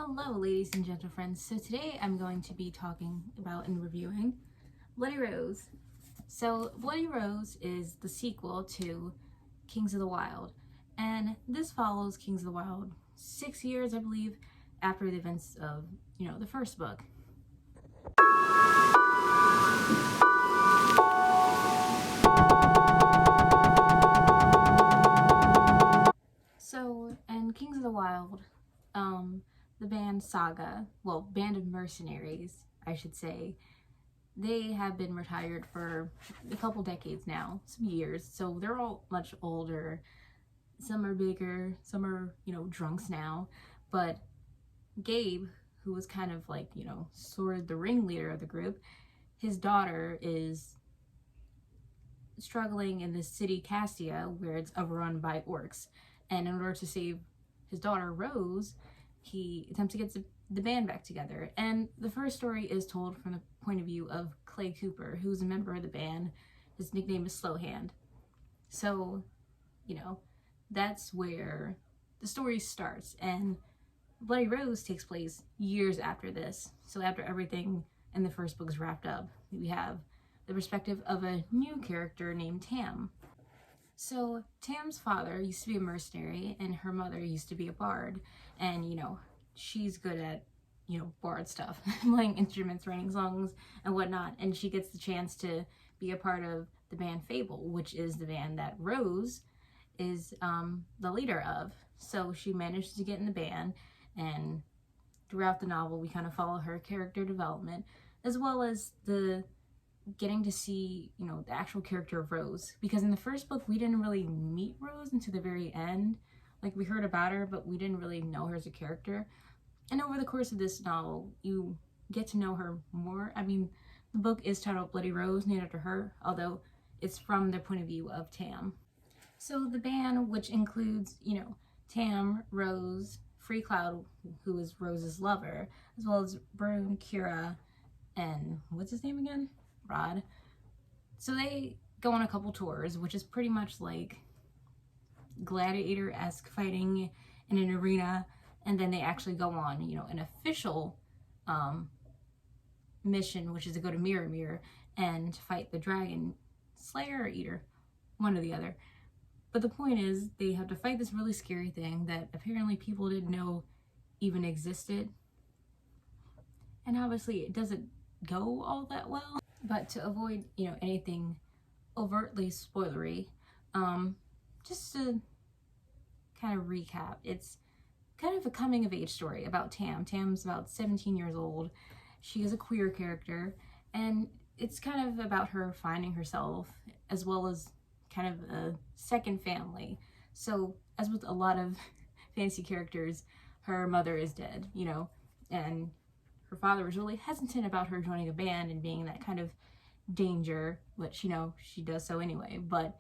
Hello, ladies and gentle friends. So today I'm going to be talking about and reviewing Bloody Rose. So Bloody Rose is the sequel to Kings of the Wyld, and this follows Kings of the Wyld 6 years, I believe, after the events of, the first book. So in Kings of the Wyld, the band Saga, band of mercenaries, I should say, they have been retired for a couple decades now, some years, so they're all much older. Some are bigger, some are, drunks now, but Gabe, who was kind of like, sort of the ringleader of the group, his daughter is struggling in the city Cassia, where it's overrun by orcs, and in order to save his daughter Rose, he attempts to get the band back together. And the first story is told from the point of view of Clay Cooper, who's a member of the band. His nickname is Slowhand. So, that's where the story starts. And Bloody Rose takes place years after this. So after everything in the first book is wrapped up, we have the perspective of a new character named Tam. So Tam's father used to be a mercenary and her mother used to be a bard, and she's good at bard stuff, playing instruments, writing songs and whatnot, and she gets the chance to be a part of the band Fable, which is the band that Rose is the leader of. So she managed to get in the band, and throughout the novel we kind of follow her character development, as well as the getting to see, the actual character of Rose. Because in the first book, we didn't really meet Rose until the very end. Like, we heard about her, but we didn't really know her as a character. And over the course of this novel, you get to know her more. I mean, the book is titled Bloody Rose, named after her, although it's from the point of view of Tam. So the band, which includes, Tam, Rose, Free Cloud, who is Rose's lover, as well as Brune, Kira, and what's his name again? Rod. So they go on a couple tours, which is pretty much like gladiator-esque fighting in an arena, and then they actually go on, an official mission, which is to go to Mirror and fight the dragon slayer or eater, one or the other. But the point is, they have to fight this really scary thing that apparently people didn't know even existed, and obviously it doesn't go all that well. But to avoid, anything overtly spoilery, just to kind of recap, it's kind of a coming of age story about Tam. Tam's about 17 years old. She is a queer character, and it's kind of about her finding herself, as well as kind of a second family. So, as with a lot of fantasy characters, her mother is dead, and her father was really hesitant about her joining a band and being that kind of danger, which, she does so anyway. But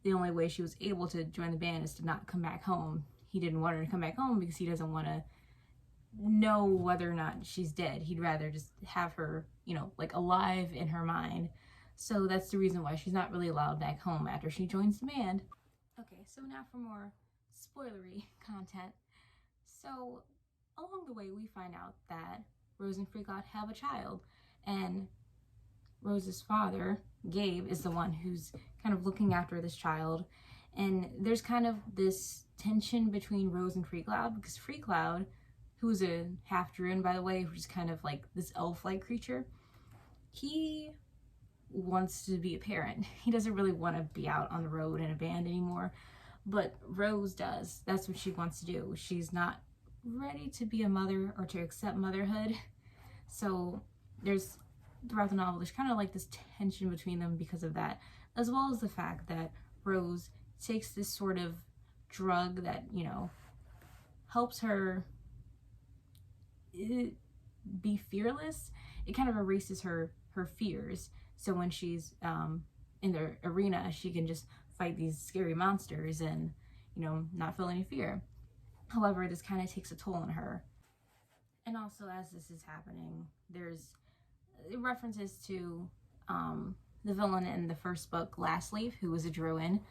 the only way she was able to join the band is to not come back home. He didn't want her to come back home because he doesn't want to know whether or not she's dead. He'd rather just have her, like alive in her mind. So that's the reason why she's not really allowed back home after she joins the band. Okay, so now for more spoilery content. So along the way, we find out that Rose and Free Cloud have a child, and Rose's father, Gabe, is the one who's kind of looking after this child. And there's kind of this tension between Rose and Free Cloud, because Free Cloud, who's a half-druid, by the way, which is kind of like this elf-like creature, he wants to be a parent. He doesn't really want to be out on the road in a band anymore, but Rose does. That's what she wants to do. She's not ready to be a mother or to accept motherhood. So throughout the novel, there's kind of like this tension between them because of that, as well as the fact that Rose takes this sort of drug that, helps her be fearless. It kind of erases her fears. So when she's in the arena, she can just fight these scary monsters and, not feel any fear. However, this kind of takes a toll on her. And also, as this is happening, there's references to the villain in the first book, Last Leaf, who was a druid,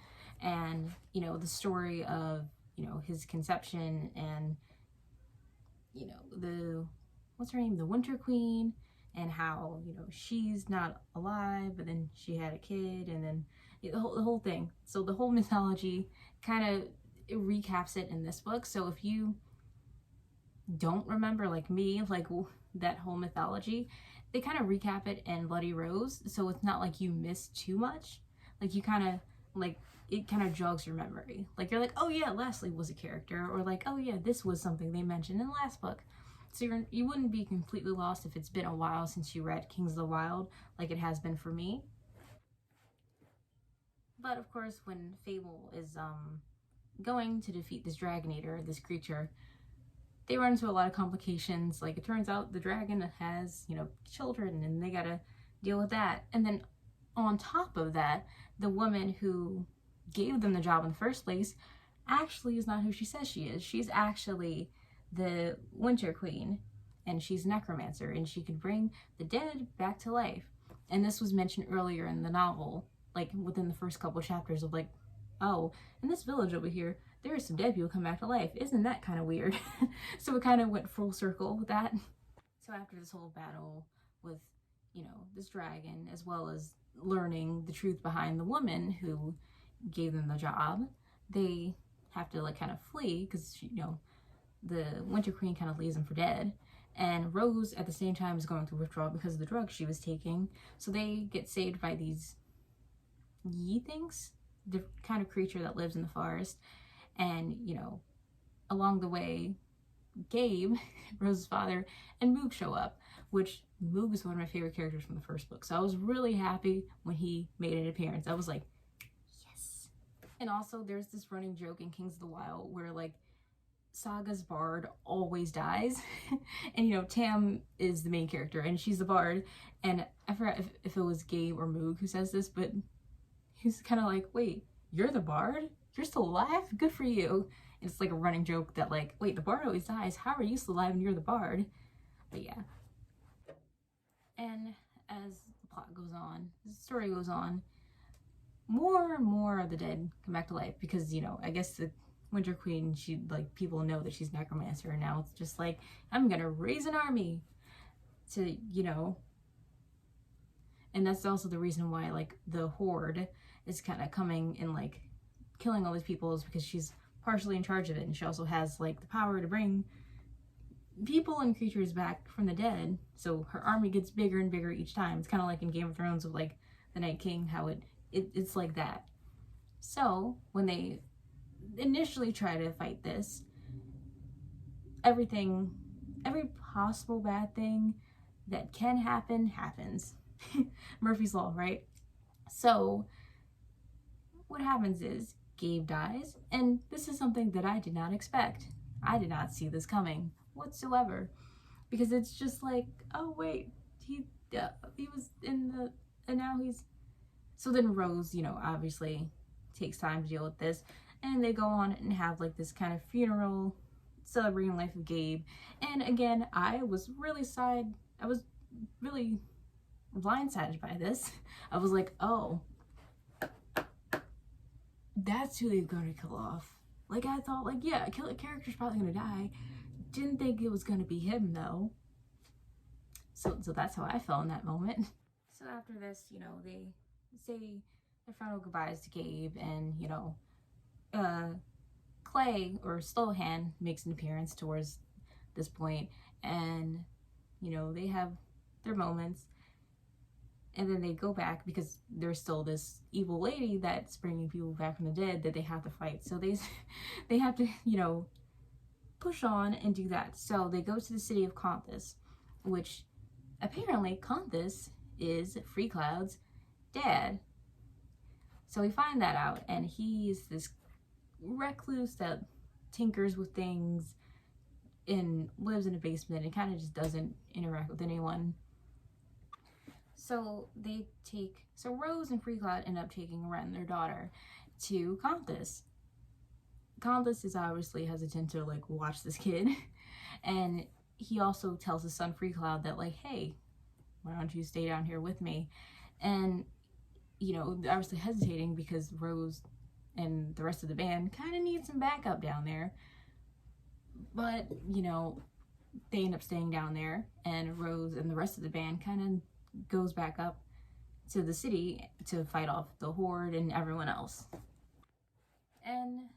and, the story of, his conception and what's her name, the Winter Queen, and how, you know, she's not alive, but then she had a kid, and then the whole thing. So the whole mythology kind of recaps it in this book. So if you don't remember, like me, like that whole mythology, they kind of recap it in Bloody Rose, so it's not like you miss too much. Like you kind of, like, it kind of jogs your memory. Like you're like, oh yeah, Leslie was a character, or like, oh yeah, this was something they mentioned in the last book. So you wouldn't be completely lost if it's been a while since you read Kings of the Wyld, like it has been for me. But of course, when Fable is going to defeat this Dragon Eater, this creature, they run into a lot of complications. Like, it turns out the dragon has, you know, children, and they gotta deal with that. And then on top of that, the woman who gave them the job in the first place actually is not who she says she is. She's actually the Winter Queen, and she's a necromancer, and she can bring the dead back to life. And this was mentioned earlier in the novel, like within the first couple chapters, of like, oh, in this village over here, there are some dead people come back to life. Isn't that kind of weird? So it kind of went full circle with that. So after this whole battle with, you know, this dragon, as well as learning the truth behind the woman who gave them the job, they have to like kind of flee because, you know, the Winter Queen kind of leaves them for dead. And Rose at the same time is going through withdrawal because of the drugs she was taking. So they get saved by these Yi things, the kind of creature that lives in the forest. And, you know, along the way, Gabe, Rose's father, and Moog show up, which Moog is one of my favorite characters from the first book. So I was really happy when he made an appearance. I was like, yes. And also there's this running joke in Kings of the Wyld where, like, Saga's bard always dies. And, you know, Tam is the main character and she's the bard. And I forgot if it was Gabe or Moog who says this, but he's kind of like, wait, you're the bard? You're still alive? Good for you. And it's like a running joke that, like, wait, the bard always dies. How are you still alive and you're the bard? But yeah. And as the plot goes on, the story goes on, more and more of the dead come back to life because, you know, I guess the Winter Queen, she, like, people know that she's necromancer, and now it's just like, I'm gonna raise an army to, you know. And that's also the reason why, like, the Horde is kind of coming and, like, killing all these people, is because she's partially in charge of it, and she also has, like, the power to bring people and creatures back from the dead. So her army gets bigger and bigger each time. It's kind of like in Game of Thrones with, like, the Night King, how it's like that. So when they initially try to fight this, every possible bad thing that can happen happens. Murphy's Law, right? So what happens is Gabe dies, and this is something that I did not expect. I did not see this coming whatsoever, because it's just like, oh wait, he was in the, and now he's. So then Rose, you know, obviously takes time to deal with this, and they go on and have like this kind of funeral celebrating the life of Gabe. And again, I was really blindsided by this. I was like, oh, that's who they're gonna kill off. Like, I thought, like, yeah, a character's probably gonna die. Didn't think it was gonna be him though. So that's how I felt in that moment. So after this, you know, they say their final goodbyes to Gabe, and, you know, Clay, or Slowhand, makes an appearance towards this point, and, you know, they have their moments. And then they go back because there's still this evil lady that's bringing people back from the dead that they have to fight. So they have to, you know, push on and do that. So they go to the city of Conthus, which apparently Conthus is Freecloud's dad. So we find that out, and he's this recluse that tinkers with things and lives in a basement and kind of just doesn't interact with anyone. So Rose and Freecloud end up taking Ren, their daughter, to Conthus. Conthus is obviously hesitant to, like, watch this kid. And he also tells his son Freecloud that, like, hey, why don't you stay down here with me? And, you know, obviously hesitating because Rose and the rest of the band kind of need some backup down there. But, you know, they end up staying down there, and Rose and the rest of the band kind of goes back up to the city to fight off the Horde and everyone else. And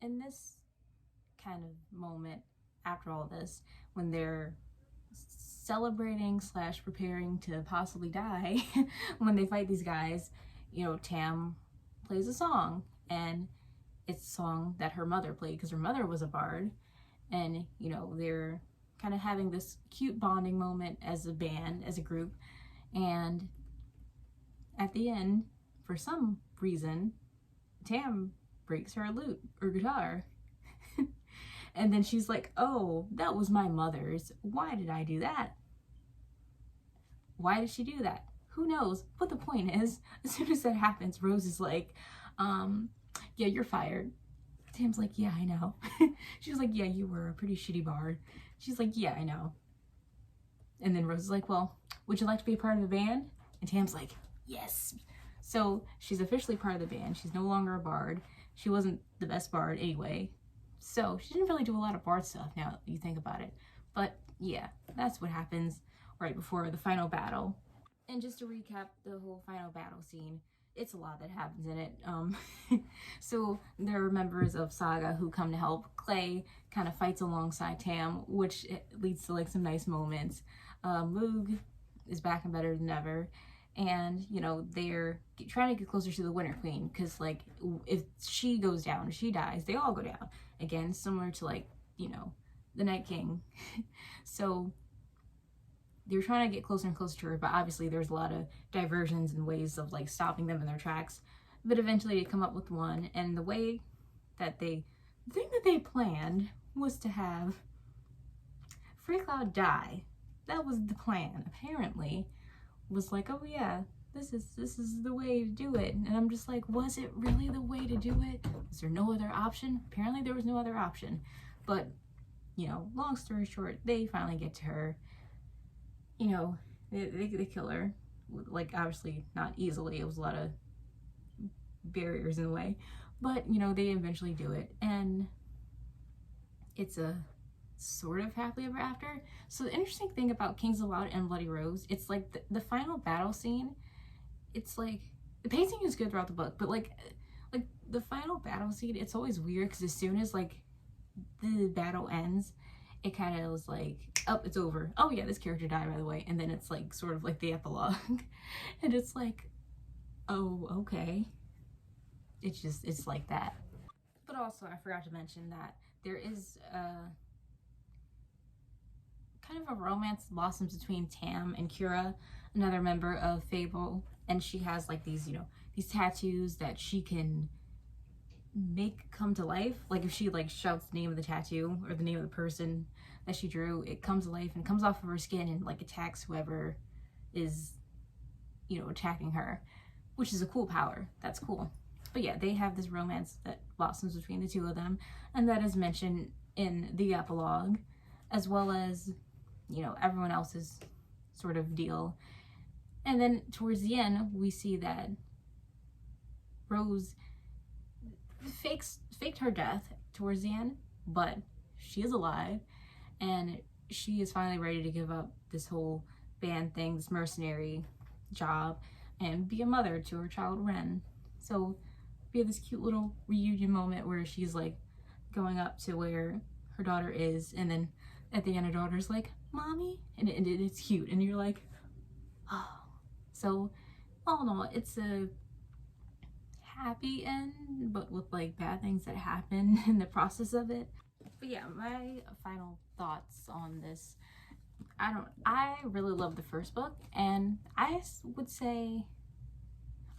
in this kind of moment, after all this, when they're celebrating / preparing to possibly die when they fight these guys, Tam plays a song, and it's a song that her mother played because her mother was a bard, and they're kind of having this cute bonding moment as a band, as a group. And at the end, for some reason, Tam breaks her lute or guitar. And then she's like, oh, that was my mother's. Why did I do that? Why did she do that? Who knows? But the point is, as soon as that happens, Rose is like, yeah, you're fired. Tam's like, yeah, I know. She's like, yeah, you were a pretty shitty bard. She's like, yeah, I know. And then Rose is like, well, would you like to be a part of the band? And Tam's like, yes. So she's officially part of the band. She's no longer a bard. She wasn't the best bard anyway. So she didn't really do a lot of bard stuff now that you think about it. But yeah, that's what happens right before the final battle. And just to recap the whole final battle scene, it's a lot that happens in it. So there are members of Saga who come to help. Clay kind of fights alongside Tam, which leads to like some nice moments. Moog is back and better than ever. And, they're trying to get closer to the Winter Queen, because, like, if she goes down, if she dies, they all go down. Again, similar to, like, the Night King. So they're trying to get closer and closer to her, but obviously there's a lot of diversions and ways of, like, stopping them in their tracks. But eventually they come up with one, and the thing that they planned was to have Free Cloud die. That was the plan, apparently. Was like, oh yeah, this is the way to do it. And I'm just like, was it really the way to do it? Was there no other option? Apparently there was no other option. But, long story short, they finally get to her. They kill her. Like, obviously not easily. It was a lot of barriers in the way. But, they eventually do it. And it's a sort of happily ever after. So the interesting thing about Kings of Wyld and Bloody Rose, it's like the final battle scene, it's like the pacing is good throughout the book, but like the final battle scene, it's always weird because as soon as like the battle ends, it kind of was like, oh, it's over. Oh yeah, this character died, by the way. And then it's like sort of like the epilogue. And it's like, oh, okay. It's like that. But also I forgot to mention that there is kind of a romance blossoms between Tam and Kira, another member of Fable, and she has like these, these tattoos that she can make come to life. Like if she like shouts the name of the tattoo or the name of the person that she drew, it comes to life and comes off of her skin and like attacks whoever is, attacking her, which is a cool power. That's cool. But yeah, they have this romance that blossoms between the two of them, and that is mentioned in the epilogue, as well as everyone else's sort of deal. And then towards the end, we see that Rose faked her death towards the end, but she is alive, and she is finally ready to give up this whole band thing, this mercenary job, and be a mother to her child Ren. So we have this cute little reunion moment where she's like going up to where her daughter is, and then at the end her daughter's like, mommy, and it's cute, and you're like, oh. So all in all, it's a happy end, but with like bad things that happen in the process of it. But yeah, my final thoughts on this, I really love the first book, and I would say,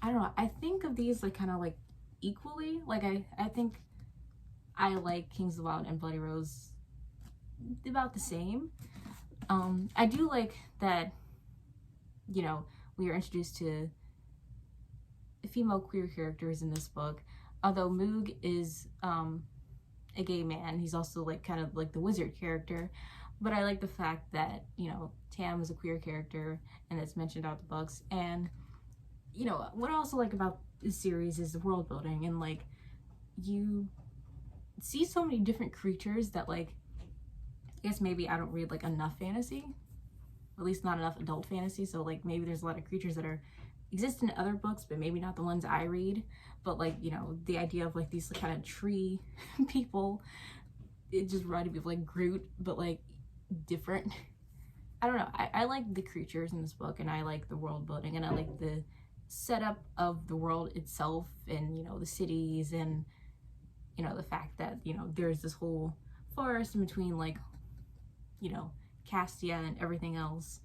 I don't know, I think of these like kind of like equally. Like I think I like Kings of Wyld and Bloody Rose about the same. I do like that, we are introduced to female queer characters in this book. Although Moog is a gay man, he's also like kind of like the wizard character. But I like the fact that, Tam is a queer character, and it's mentioned out the books. And, what I also like about this series is the world building, and like you see so many different creatures that like I guess maybe I don't read like enough fantasy, at least not enough adult fantasy. So like maybe there's a lot of creatures that are exist in other books, but maybe not the ones I read. But like, you know, the idea of like these kind of tree people, it just reminded me of like Groot, but like different. I don't know. I like the creatures in this book, and I like the world building, and I like the setup of the world itself, and you know, the cities, and you know, the fact that, you know, there's this whole forest in between, like, you know, Castia and everything else.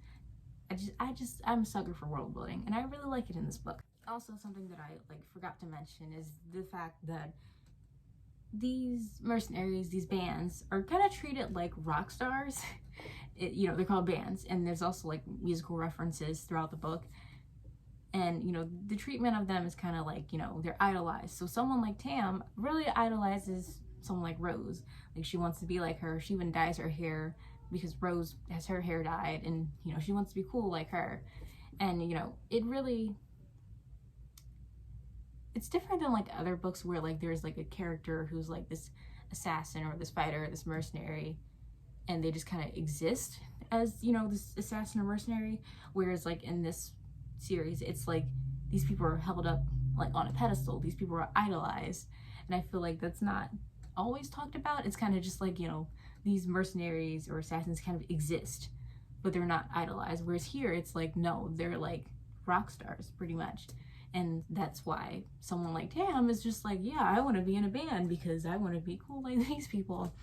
I'm a sucker for world building, and I really like it in this book. Also, something that I like forgot to mention is the fact that these mercenaries, these bands, are kind of treated like rock stars. You know, they're called bands, and there's also like musical references throughout the book. And you know, the treatment of them is kind of like, you know, they're idolized. So someone like Tam really idolizes someone like Rose. Like, she wants to be like her. She even dyes her hair because Rose has her hair dyed, and you know, she wants to be cool like her. And you know, it's different than like other books where like there's like a character who's like this assassin or this fighter or this mercenary, and they just kind of exist as, you know, this assassin or mercenary. Whereas like in this series, it's like these people are held up like on a pedestal. These people are idolized, and I feel like that's not always talked about. It's kind of just like, you know, these mercenaries or assassins kind of exist, but they're not idolized. Whereas here, it's like, no, they're like rock stars pretty much. And that's why someone like Tam is just like, yeah, I want to be in a band because I want to be cool like these people.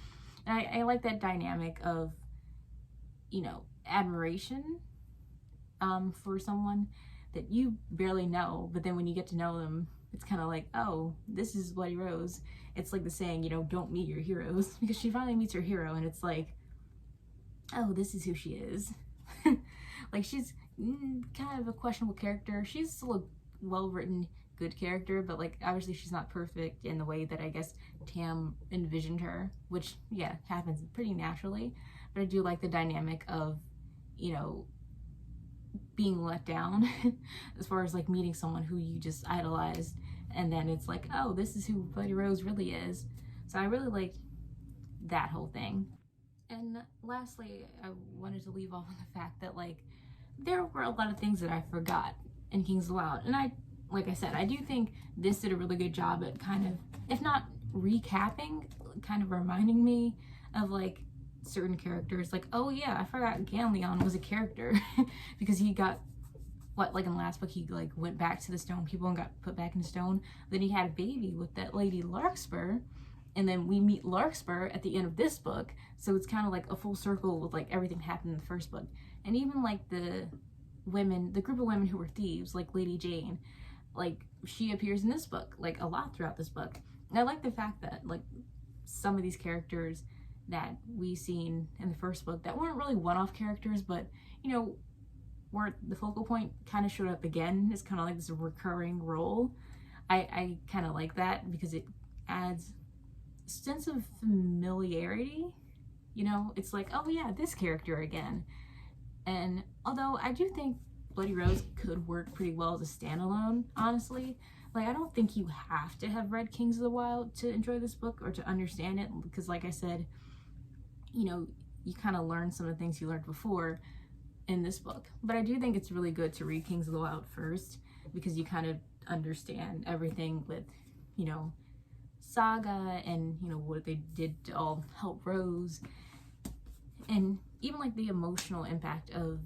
And I like that dynamic of, you know, admiration for someone that you barely know, but then when you get to know them, it's kind of like, oh, this is Bloody Rose. It's like the saying, you know, don't meet your heroes, because she finally meets her hero, and it's like, oh, this is who she is. Like, she's kind of a questionable character. She's still a well-written, good character, but like, obviously she's not perfect in the way that I guess Tam envisioned her, which, yeah, happens pretty naturally. But I do like the dynamic of, you know, being let down as far as like meeting someone who you just idolized, and then it's like, oh, this is who Bloody Rose really is. So I really liked that whole thing. And lastly, I wanted to leave off on the fact that like there were a lot of things that I forgot in Kings of the Wyld, and like I said, I do think this did a really good job at kind of, if not recapping, kind of reminding me of like certain characters. Like, oh yeah, I forgot Ganleon was a character because he got, what, like in the last book, he like went back to the stone people and got put back in stone. Then he had a baby with that lady Larkspur, and then we meet Larkspur at the end of this book. So it's kind of like a full circle with like everything happened in the first book. And even like the group of women who were thieves, like Lady Jane, like she appears in this book like a lot throughout this book. And I like the fact that like some of these characters that we seen in the first book that weren't really one-off characters, but you know, weren't the focal point, kind of showed up again. It's kind of like this recurring role. I kind of like that because it adds a sense of familiarity. You know, it's like, oh yeah, this character again. And although I do think Bloody Rose could work pretty well as a standalone, honestly, like I don't think you have to have read Kings of the Wyld to enjoy this book or to understand it, because like I said, you know, you kind of learn some of the things you learned before in this book. But I do think it's really good to read Kings of the Wyld first, because you kind of understand everything with, you know, Saga and, you know, what they did to all help Rose, and even like the emotional impact of,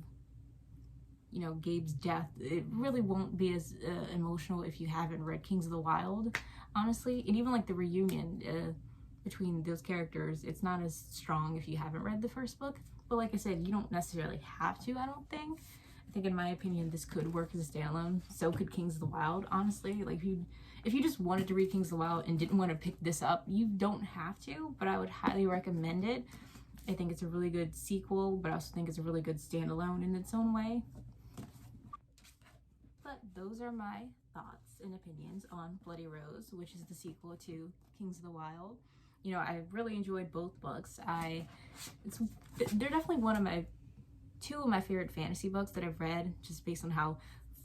you know, Gabe's death. It really won't be as emotional if you haven't read Kings of the Wyld, honestly. And even like the reunion between those characters, it's not as strong if you haven't read the first book. But like I said, you don't necessarily have to, I don't think. I think in my opinion, this could work as a standalone. So could Kings of the Wyld, honestly. Like if you just wanted to read Kings of the Wyld and didn't want to pick this up, you don't have to, but I would highly recommend it. I think it's a really good sequel, but I also think it's a really good standalone in its own way. But those are my thoughts and opinions on Bloody Rose, which is the sequel to Kings of the Wyld. You know, I really enjoyed both books. They're definitely two of my favorite fantasy books that I've read, just based on how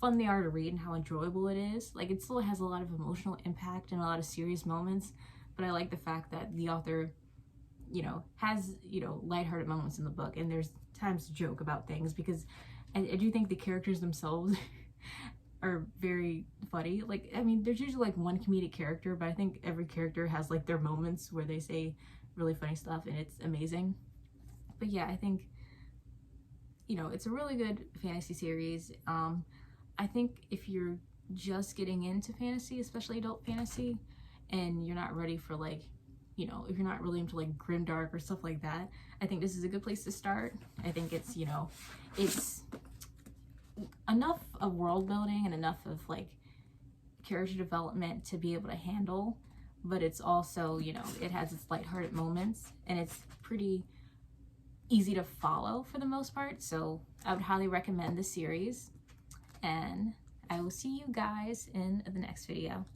fun they are to read and how enjoyable it is. Like, it still has a lot of emotional impact and a lot of serious moments, but I like the fact that the author, you know, has, you know, lighthearted moments in the book, and there's times to joke about things, because I do think the characters themselves are very funny. Like, I mean, there's usually like one comedic character, but I think every character has like their moments where they say really funny stuff, and it's amazing. But yeah, I think, you know, it's a really good fantasy series. I think if you're just getting into fantasy, especially adult fantasy, and you're not ready for like, you know, if you're not really into like grimdark or stuff like that, I think this is a good place to start. I think it's, you know, it's enough of world building and enough of like character development to be able to handle, but it's also, you know, it has its lighthearted moments, and it's pretty easy to follow for the most part. So I would highly recommend the series, and I will see you guys in the next video.